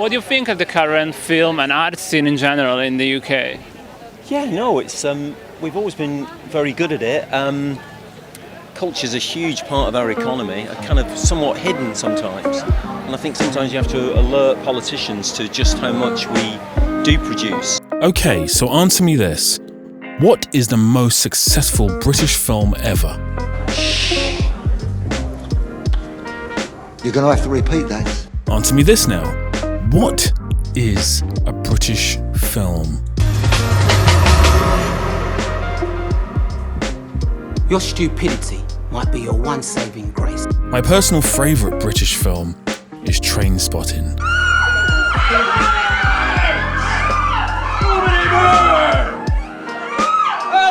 What do you think of the current film and art scene in general in the UK? Yeah, no, it's we've always been very good at it. Culture's a huge part of our economy, kind of somewhat hidden sometimes. And I think sometimes you have to alert politicians to just how much we do produce. Okay, so answer me this. What is the most successful British film ever? You're going to have to repeat that. Answer me this now. What is a British film? Your stupidity might be your one saving grace. My personal favourite British film is Trainspotting.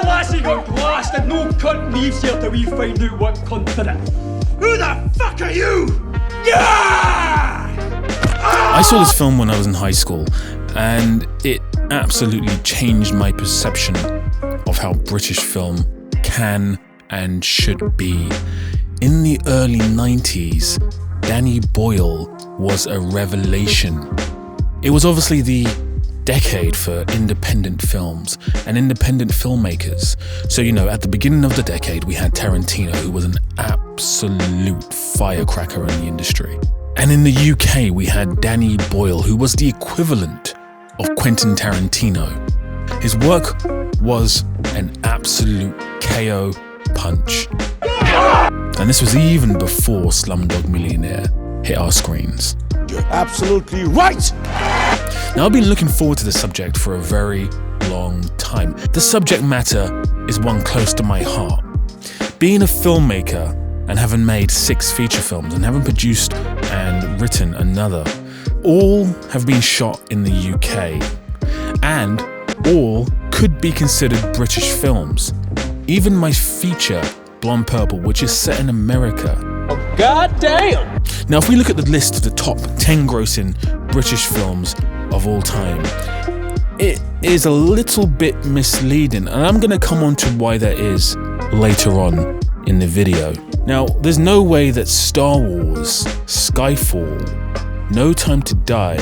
Lassie got blasted, no cunt leaves here till we find out what cunt did it. Who the fuck are you? Yeah! I saw this film when I was in high school, and it absolutely changed my perception of how British film can and should be. In the early 90s, Danny Boyle was a revelation. It was obviously the decade for independent films and independent filmmakers. So, at the beginning of the decade, we had Tarantino, who was an absolute firecracker in the industry. And in the UK, we had Danny Boyle, who was the equivalent of Quentin Tarantino. His work was an absolute KO punch. And this was even before Slumdog Millionaire hit our screens. You're absolutely right! Now, I've been looking forward to this subject for a very long time. The subject matter is one close to my heart. Being a filmmaker and having made 6 feature films and having produced and written another, all have been shot in the UK, and all could be considered British films. Even my feature, Blonde Purple, which is set in America. Oh, God damn! Now, if we look at the list of the top 10 grossing British films of all time, it is a little bit misleading, and I'm going to come on to why that is later on in the video. Now, there's no way that Star Wars, Skyfall, No Time to Die,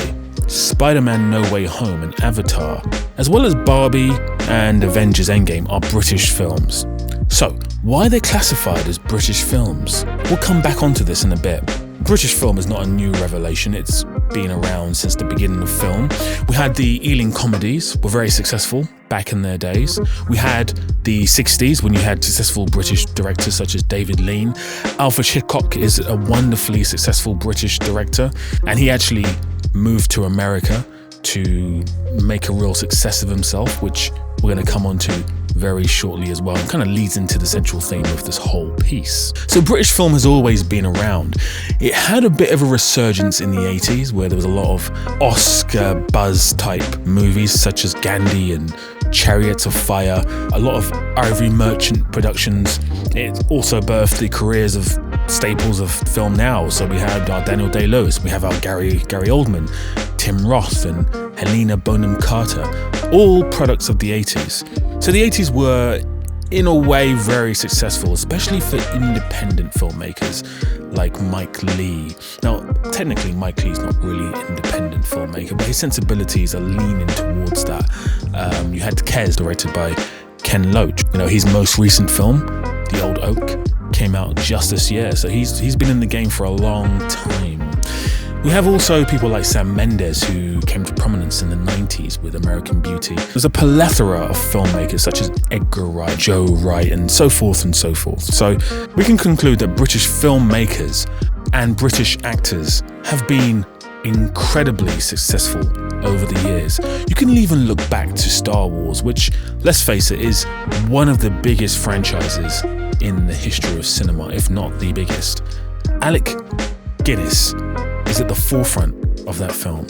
Spider-Man No Way Home and Avatar, as well as Barbie and Avengers Endgame are British films. So, why they're classified as British films? We'll come back onto this in a bit. British film is not a new revelation, it's been around since the beginning of film. We had the Ealing comedies, were very successful back in their days. We had the 60s when you had successful British directors such as David Lean. Alfred Hitchcock is a wonderfully successful British director, and he actually moved to America to make a real success of himself, which we're going to come on to very shortly as well, and kind of leads into the central theme of this whole piece. So British film has always been around. It had a bit of a resurgence in the 80s where there was a lot of Oscar buzz type movies such as Gandhi and Chariots of Fire, a lot of Ivory Merchant productions. It also birthed the careers of staples of film now. So we had our Daniel Day-Lewis, we have our Gary Oldman, Tim Roth and Helena Bonham Carter, all products of the 80s. So the 80s were, in a way, very successful, especially for independent filmmakers like Mike Leigh. Now, technically, Mike Leigh's not really an independent filmmaker, but his sensibilities are leaning towards that. You had Kes, directed by Ken Loach. His most recent film, The Old Oak, came out just this year, so he's been in the game for a long time. We have also people like Sam Mendes, who came to prominence in the 90s with American Beauty. There's a plethora of filmmakers such as Edgar Wright, Joe Wright, and so forth and so forth. So we can conclude that British filmmakers and British actors have been incredibly successful over the years. You can even look back to Star Wars, which, let's face it, is one of the biggest franchises in the history of cinema, if not the biggest. Alec Guinness is at the forefront of that film.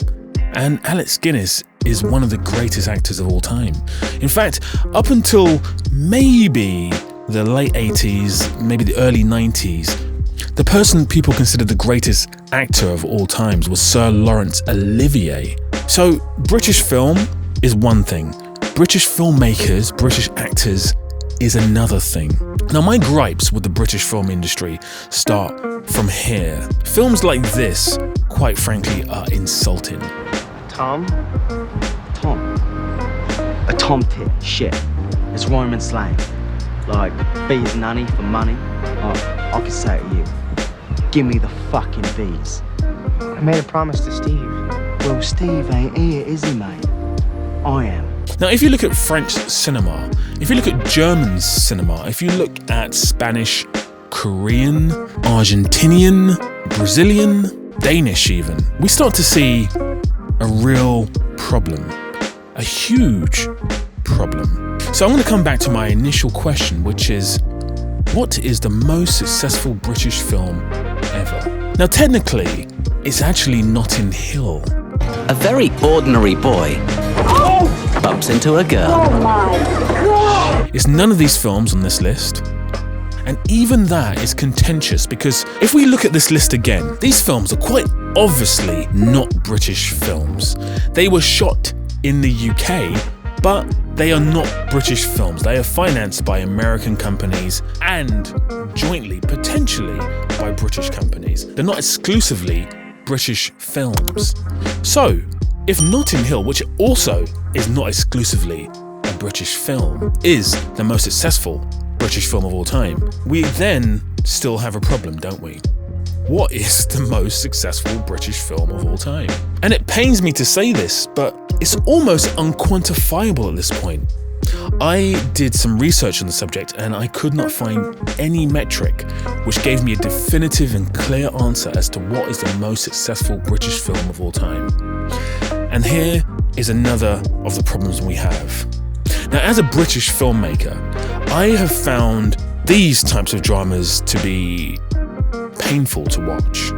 And Alec Guinness is one of the greatest actors of all time. In fact, up until maybe the late 80s, maybe the early 90s, the person people considered the greatest actor of all times was Sir Laurence Olivier. So British film is one thing. British filmmakers, British actors is another thing. Now, my gripes with the British film industry start from here. Films like this, quite frankly, are insulting. Tom? A tomtit, shit. It's Roman slang. Like, bees nanny for money. I could say it to you. Give me the fucking bees. I made a promise to Steve. Well, Steve ain't here, is he, mate? I am. Now, if you look at French cinema, if you look at German cinema, if you look at Spanish, Korean, Argentinian, Brazilian, Danish even, we start to see a real problem, a huge problem. So I'm going to come back to my initial question, which is, what is the most successful British film ever? Now, technically, it's actually Notting Hill. A very ordinary boy bumps into a girl. Oh my God! It's none of these films on this list. And even that is contentious because if we look at this list again, these films are quite obviously not British films. They were shot in the UK, but they are not British films. They are financed by American companies and jointly, potentially, by British companies. They're not exclusively British films. So, if Notting Hill, which also is not exclusively a British film, is the most successful British film of all time, we then still have a problem, don't we? What is the most successful British film of all time? And it pains me to say this, but it's almost unquantifiable at this point. I did some research on the subject and I could not find any metric which gave me a definitive and clear answer as to what is the most successful British film of all time. And here is another of the problems we have. Now, as a British filmmaker, I have found these types of dramas to be painful to watch.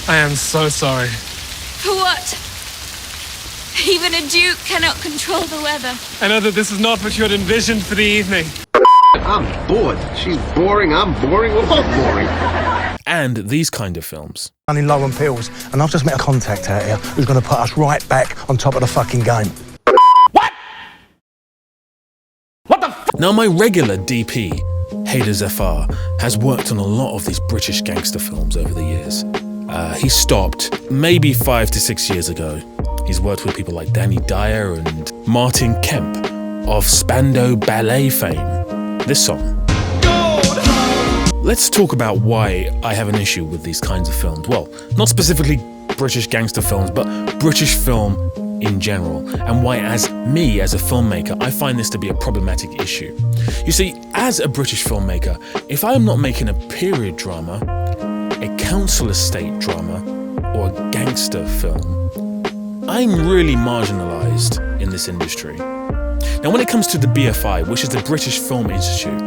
I am so sorry. For what? Even a duke cannot control the weather. I know that this is not what you had envisioned for the evening. I'm bored. She's boring, I'm boring, we're both boring. And these kind of films. Running low on pills, and I've just met a contact out here who's going to put us right back on top of the fucking game. What? What the f? Now, my regular DP, Hader Zafar, has worked on a lot of these British gangster films over the years. He stopped maybe 5 to 6 years ago. He's worked with people like Danny Dyer and Martin Kemp of Spandau Ballet fame. This song. Let's talk about why I have an issue with these kinds of films. Well, not specifically British gangster films, but British film in general, and why, as a filmmaker, I find this to be a problematic issue. You see, as a British filmmaker, if I am not making a period drama, a council estate drama, or a gangster film, I'm really marginalised in this industry. Now, when it comes to the BFI, which is the British Film Institute,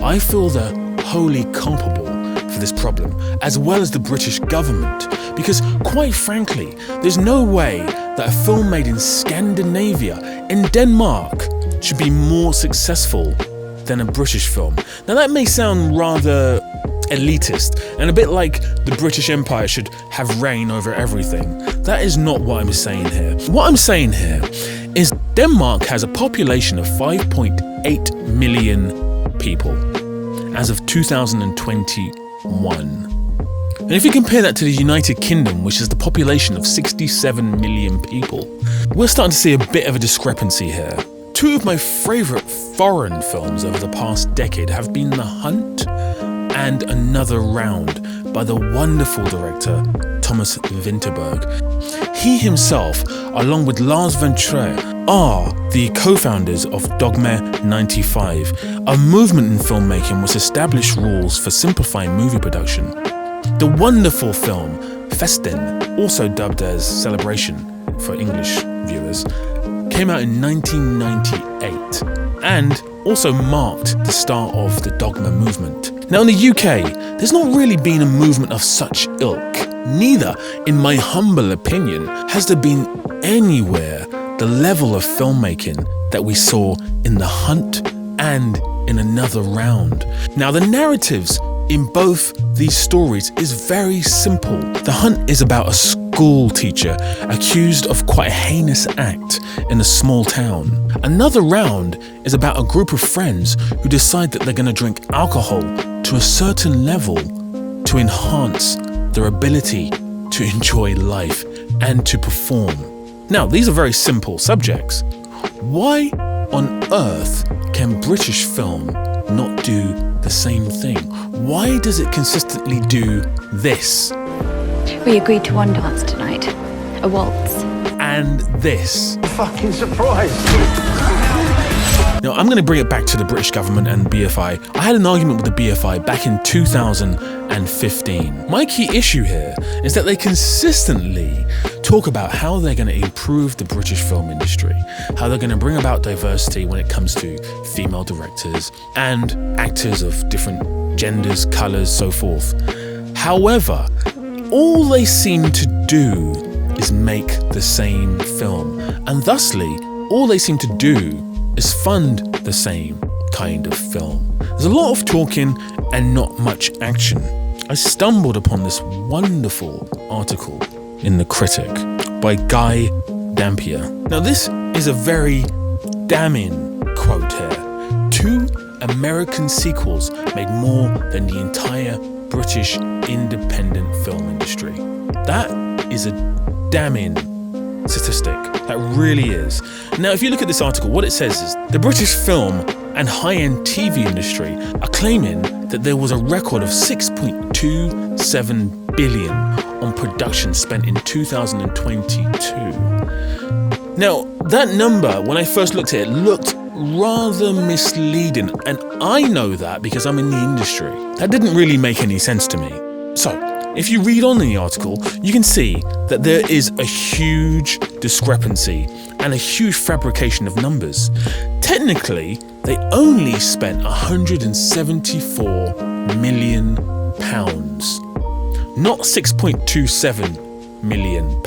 I feel they're wholly culpable for this problem, as well as the British government, because quite frankly, there's no way that a film made in Scandinavia, in Denmark, should be more successful than a British film. Now, that may sound rather elitist and a bit like the British Empire should have reign over everything. That is not what I'm saying here. What I'm saying here is Denmark has a population of 5.8 million people as of 2021. And if you compare that to the United Kingdom, which is the population of 67 million people, we're starting to see a bit of a discrepancy here. Two of my favourite foreign films over the past decade have been The Hunt and Another Round by the wonderful director Thomas Vinterberg. He himself, along with Lars von Trier, are the co-founders of Dogma 95, a movement in filmmaking which established rules for simplifying movie production. The wonderful film Festen, also dubbed as Celebration for English viewers, came out in 1998 and also marked the start of the Dogma movement. Now, in the UK, there's not really been a movement of such ilk. Neither, in my humble opinion, has there been anywhere the level of filmmaking that we saw in The Hunt and in Another Round. Now, the narratives in both these stories is very simple. The Hunt is about a school teacher accused of quite a heinous act in a small town. Another round is about a group of friends who decide that they're going to drink alcohol to a certain level to enhance their ability to enjoy life and to perform. Now, these are very simple subjects. Why on earth can British film not do the same thing? Why does it consistently do this? We agreed to one dance tonight. A waltz. And this. Fucking surprise. Now, I'm going to bring it back to the British government and BFI. I had an argument with the BFI back in 2015. My key issue here is that they consistently talk about how they're going to improve the British film industry, how they're going to bring about diversity when it comes to female directors and actors of different genders, colours, so forth. However, all they seem to do is make the same film, and thusly, all they seem to do is fund the same kind of film. There's a lot of talking and not much action. I stumbled upon this wonderful article in The Critic by Guy Dampier. Now, this is a very damning quote here. 2 American sequels made more than the entire British independent film industry. That is a damning statistic. That really is. Now, if you look at this article, what it says is the British film and high-end TV industry are claiming that there was a record of 6.27 billion on production spent in 2022. Now, that number, when I first looked at it, looked rather misleading, and I know that because I'm in the industry. That didn't really make any sense to me. So, if you read on in the article, you can see that there is a huge discrepancy and a huge fabrication of numbers. Technically, they only spent £174 million, not £6.27 million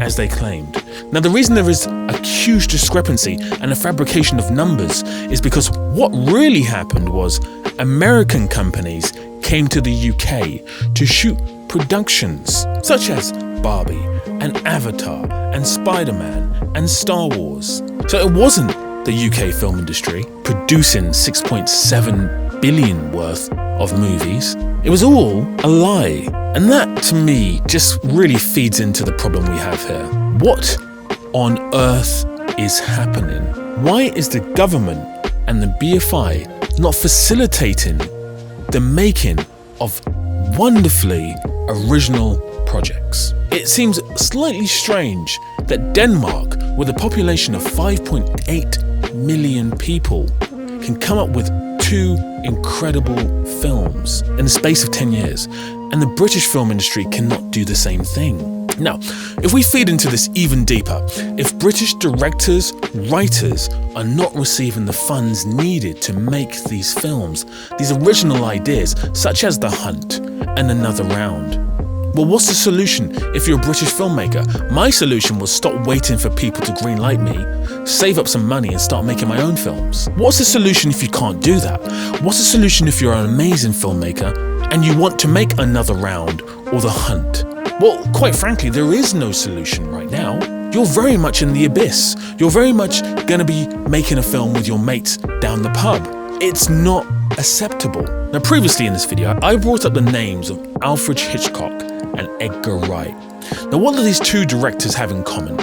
as they claimed. Now, the reason there is a huge discrepancy and a fabrication of numbers is because what really happened was American companies came to the UK to shoot productions such as Barbie and Avatar and Spider-Man and Star Wars. So it wasn't the UK film industry producing 6.7 billion worth of movies. It was all a lie. And that, to me, just really feeds into the problem we have here. What on earth is happening? Why is the government and the BFI not facilitating the making of wonderfully original projects? It seems slightly strange that Denmark, with a population of 5.8 million people, can come up with 2 incredible films in the space of 10 years, and the British film industry cannot do the same thing. Now, if we feed into this even deeper, if British directors, writers are not receiving the funds needed to make these films, these original ideas, such as The Hunt and Another Round, well, what's the solution if you're a British filmmaker? My solution was stop waiting for people to greenlight me, save up some money and start making my own films. What's the solution if you can't do that? What's the solution if you're an amazing filmmaker and you want to make Another Round or The Hunt? Well, quite frankly, there is no solution right now. You're very much in the abyss. You're very much going to be making a film with your mates down the pub. It's not acceptable. Now, previously in this video, I brought up the names of Alfred Hitchcock and Edgar Wright. Now, what do these 2 directors have in common?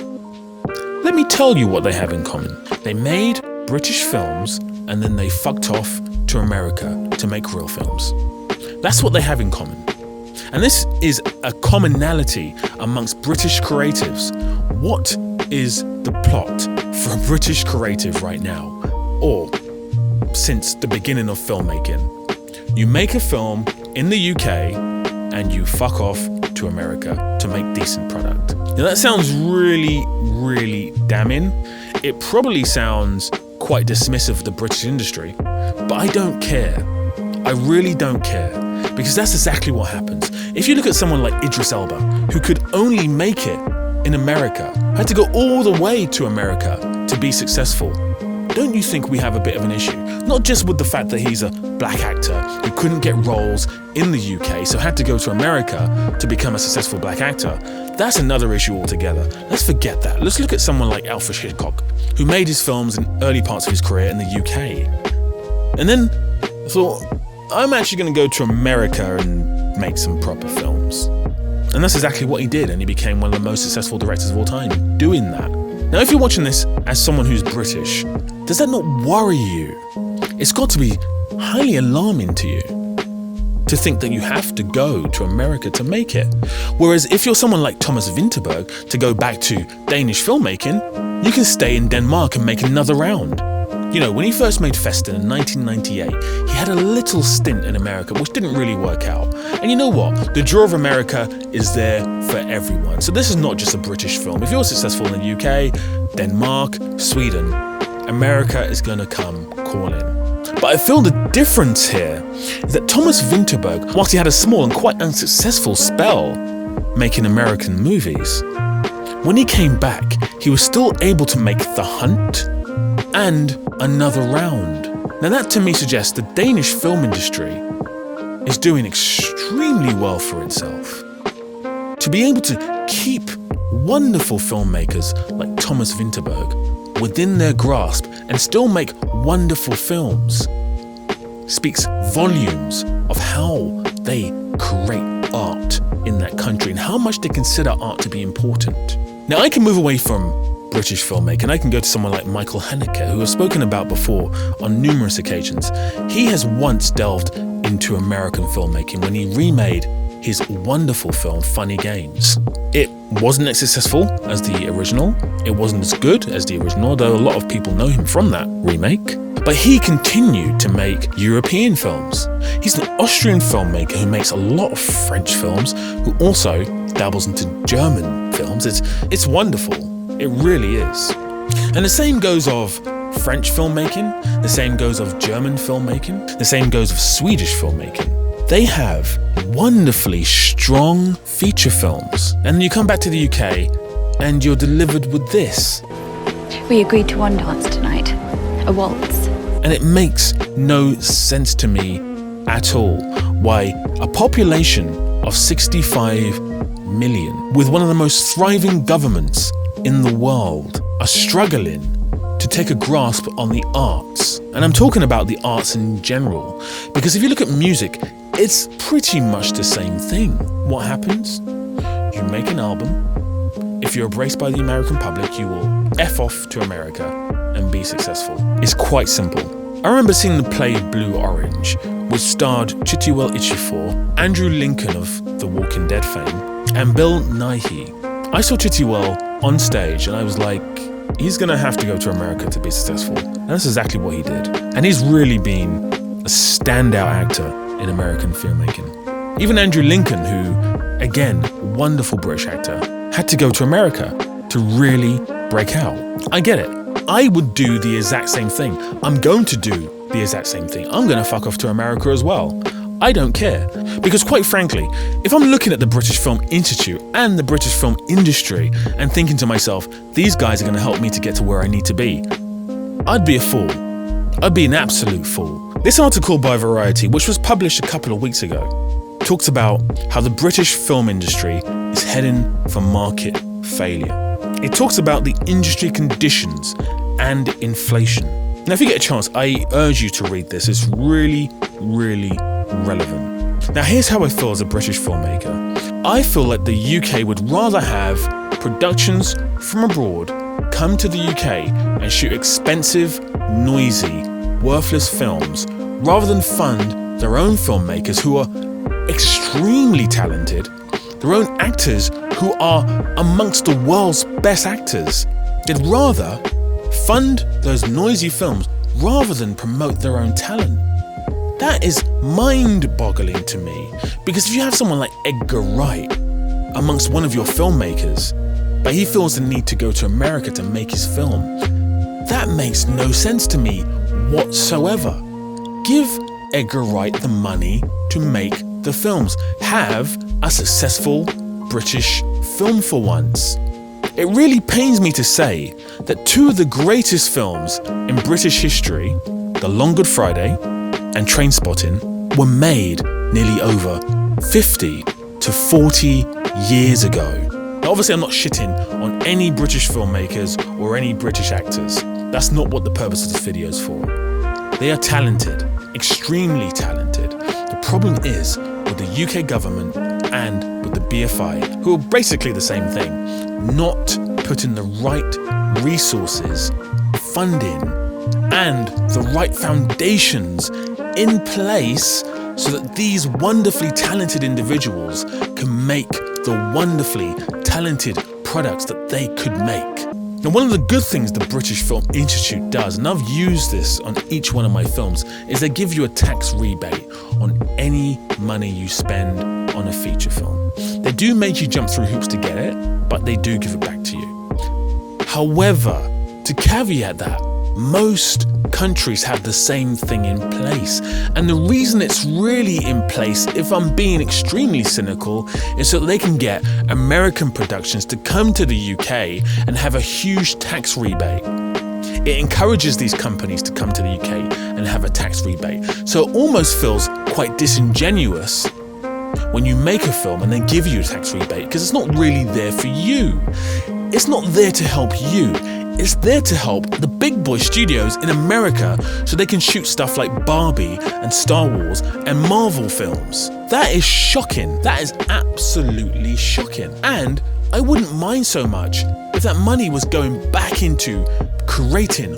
Let me tell you what they have in common. They made British films and then they fucked off to America to make real films. That's what they have in common. And this is a commonality amongst British creatives. What is the plot for a British creative right now? Or since the beginning of filmmaking? You make a film in the UK and you fuck off to America to make decent product. Now, that sounds really, really damning. It probably sounds quite dismissive of the British industry, but I don't care. I really don't care, because that's exactly what happens. If you look at someone like Idris Elba, who could only make it in America, had to go all the way to America to be successful, don't you think we have a bit of an issue? Not just with the fact that he's a black actor who couldn't get roles in the UK, so had to go to America to become a successful black actor. That's another issue altogether. Let's forget that. Let's look at someone like Alfred Hitchcock, who made his films in early parts of his career in the UK. And then I thought, I'm actually going to go to America and make some proper films. And that's exactly what he did, and he became one of the most successful directors of all time doing that. Now, if you're watching this as someone who's British, does that not worry you? It's got to be highly alarming to you to think that you have to go to America to make it. Whereas if you're someone like Thomas Vinterberg, to go back to Danish filmmaking, you can stay in Denmark and make another round. You know, when he first made Festen in 1998, he had a little stint in America, which didn't really work out. And you know what? The draw of America is there for everyone. So this is not just a British film. If you're successful in the UK, Denmark, Sweden, America is going to come calling. But I feel the difference here is that Thomas Vinterberg, whilst he had a small and quite unsuccessful spell making American movies, when he came back, he was still able to make The Hunt and Another Round. Now that to me suggests the Danish film industry is doing extremely well for itself. To be able to keep wonderful filmmakers like Thomas Vinterberg within their grasp and still make wonderful films speaks volumes of how they create art in that country and how much they consider art to be important. Now I can move away from British filmmaker and I can go to someone like Michael Haneke, who I've spoken about before on numerous occasions. He has once delved into American filmmaking when he remade his wonderful film Funny Games. It wasn't as successful as the original, it wasn't as good as the original, though a lot of people know him from that remake, but he continued to make European films. He's an Austrian filmmaker who makes a lot of French films, who also dabbles into German films. It's wonderful, it really is. And the same goes of French filmmaking, the same goes of German filmmaking, the same goes of Swedish filmmaking. They have wonderfully strong feature films. And then you come back to the UK and you're delivered with this. We agreed to one dance tonight, a waltz. And it makes no sense to me at all why a population of 65 million, with one of the most thriving governments in the world, are struggling to take a grasp on the arts. And I'm talking about the arts in general, because if you look at music, it's pretty much the same thing. What happens? You make an album. If you're embraced by the American public, you will F off to America and be successful. It's quite simple. I remember seeing the play Blue Orange, which starred Chiwetel Ejiofor, Andrew Lincoln of The Walking Dead fame, and Bill Nighy. I saw Chiwetel on stage and I was like, he's gonna have to go to America to be successful. And that's exactly what he did. And he's really been a standout actor in American filmmaking. Even Andrew Lincoln, who, again, wonderful British actor, had to go to America to really break out. I get it. I would do the exact same thing. I'm going to do the exact same thing. I'm going to fuck off to America as well. I don't care. Because quite frankly, if I'm looking at the British Film Institute and the British film industry and thinking to myself, these guys are going to help me to get to where I need to be, I'd be a fool. I'd be an absolute fool. This article by Variety, which was published a couple of weeks ago, talks about how the British film industry is heading for market failure. It talks about the industry conditions and inflation. Now, if you get a chance, I urge you to read this. It's really, really relevant. Now, here's how I feel as a British filmmaker. I feel like the UK would rather have productions from abroad come to the UK and shoot expensive, noisy, worthless films rather than fund their own filmmakers who are extremely talented, their own actors who are amongst the world's best actors. They'd rather fund those noisy films rather than promote their own talent. That is mind-boggling to me, because if you have someone like Edgar Wright amongst one of your filmmakers, but he feels the need to go to America to make his film, that makes no sense to me whatsoever. Give Edgar Wright the money to make the films. Have a successful British film for once. It really pains me to say that two of the greatest films in British history, The Long Good Friday and Trainspotting, were made nearly over 50 to 40 years ago. Now, obviously, I'm not shitting on any British filmmakers or any British actors. That's not what the purpose of this video is for. They are talented, extremely talented. The problem is with the UK government and with the BFI, who are basically the same thing, not putting the right resources, funding, and the right foundations in place so that these wonderfully talented individuals can make the wonderfully talented products that they could make. Now, one of the good things the British Film Institute does, and I've used this on each one of my films, is they give you a tax rebate on any money you spend on a feature film. They do make you jump through hoops to get it, but they do give it back to you. However, to caveat that, most countries have the same thing in place. And the reason it's really in place, if I'm being extremely cynical, is so that they can get American productions to come to the UK and have a huge tax rebate. It encourages these companies to come to the UK and have a tax rebate. So it almost feels quite disingenuous when you make a film and they give you a tax rebate, because it's not really there for you. It's not there to help you. It's there to help the big boy studios in America so they can shoot stuff like Barbie and Star Wars and Marvel films. That is shocking. That is absolutely shocking. And I wouldn't mind so much if that money was going back into creating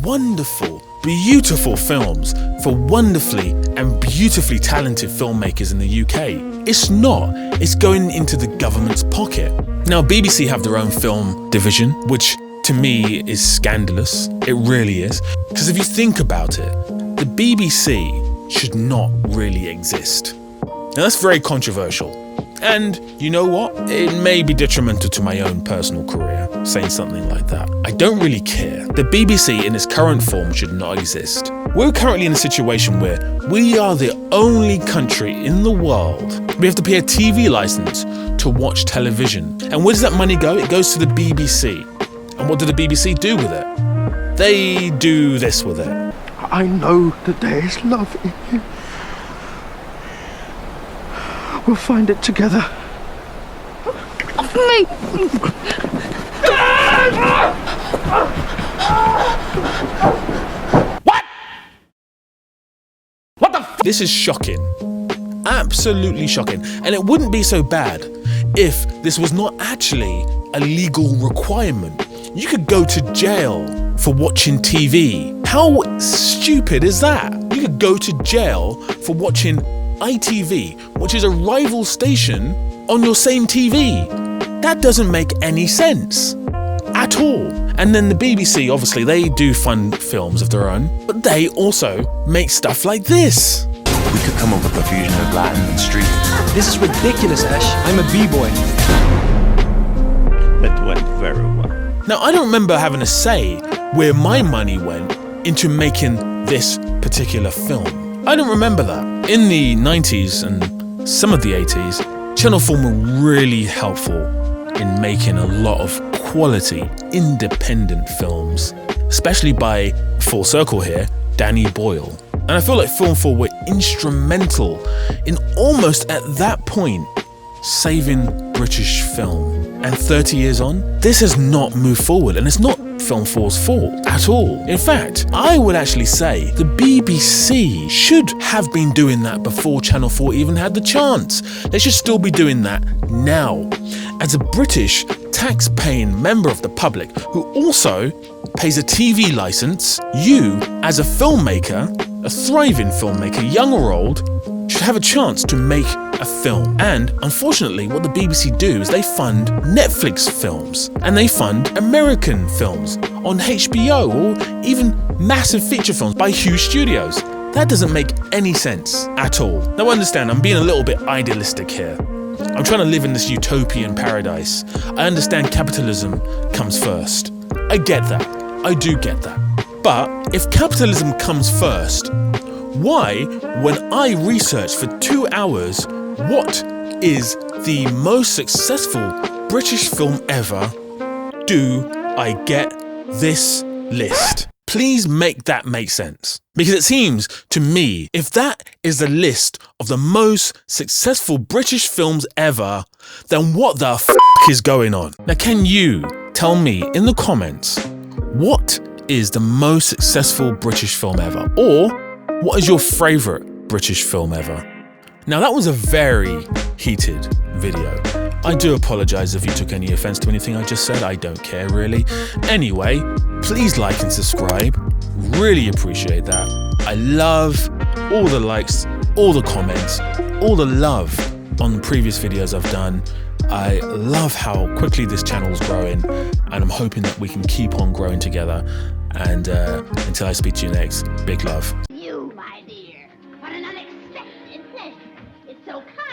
wonderful, beautiful films for wonderfully and beautifully talented filmmakers in the UK. It's not. It's going into the government's pocket. Now, BBC have their own film division, which to me is scandalous. It really is. Because if you think about it, the BBC should not really exist. Now, that's very controversial. And you know what? It may be detrimental to my own personal career, saying something like that. I don't really care. The BBC in its current form should not exist. We're currently in a situation where we are the only country in the world. We have to pay a TV license to watch television. And where does that money go? It goes to the BBC. And what do the BBC do with it? They do this with it. I know that there is love in you. We'll find it together. Me! What? What the f? This is shocking. Absolutely shocking. And it wouldn't be so bad if this was not actually a legal requirement. You could go to jail for watching TV. How stupid is that? You could go to jail for watching ITV, which is a rival station, on your same TV. That doesn't make any sense at all. And then the BBC, obviously, they do fund films of their own, but they also make stuff like this. We could come up with a fusion of Latin and street. This is ridiculous, Ash. I'm a b-boy. That went very well. Now, I don't remember having a say where my money went into making this particular film. I don't remember that. In the 90s and some of the 80s, Channel 4 were really helpful in making a lot of quality, independent films, especially by, full circle here, Danny Boyle. And I feel like Film 4 were instrumental in almost at that point saving British film. And 30 years on, this has not moved forward, and it's not Film 4's fault at all. In fact, I would actually say the BBC should have been doing that before Channel 4 even had the chance. They should still be doing that now. As a British tax-paying member of the public who also pays a TV license, you, as a filmmaker, a thriving filmmaker, young or old, should have a chance to make a film. And unfortunately, what the BBC do is they fund Netflix films and they fund American films on HBO or even massive feature films by huge studios. That doesn't make any sense at all. Now understand, I'm being a little bit idealistic here. I'm trying to live in this utopian paradise. I understand capitalism comes first. I get that. I do get that. But if capitalism comes first, why, when I research for 2 hours what is the most successful British film ever, do I get this list? Please make that make sense. Because it seems to me, if that is the list of the most successful British films ever, then what the f*** is going on? Now, can you tell me in the comments, what is the most successful British film ever? Or what is your favourite British film ever? Now, that was a very heated video. I do apologise if you took any offence to anything I just said. I don't care, really. Anyway, please like and subscribe. Really appreciate that. I love all the likes, all the comments, all the love on the previous videos I've done. I love how quickly this channel is growing, and I'm hoping that we can keep on growing together. And until I speak to you next, big love. You, my dear, what an unexpected pleasure. It's so kind.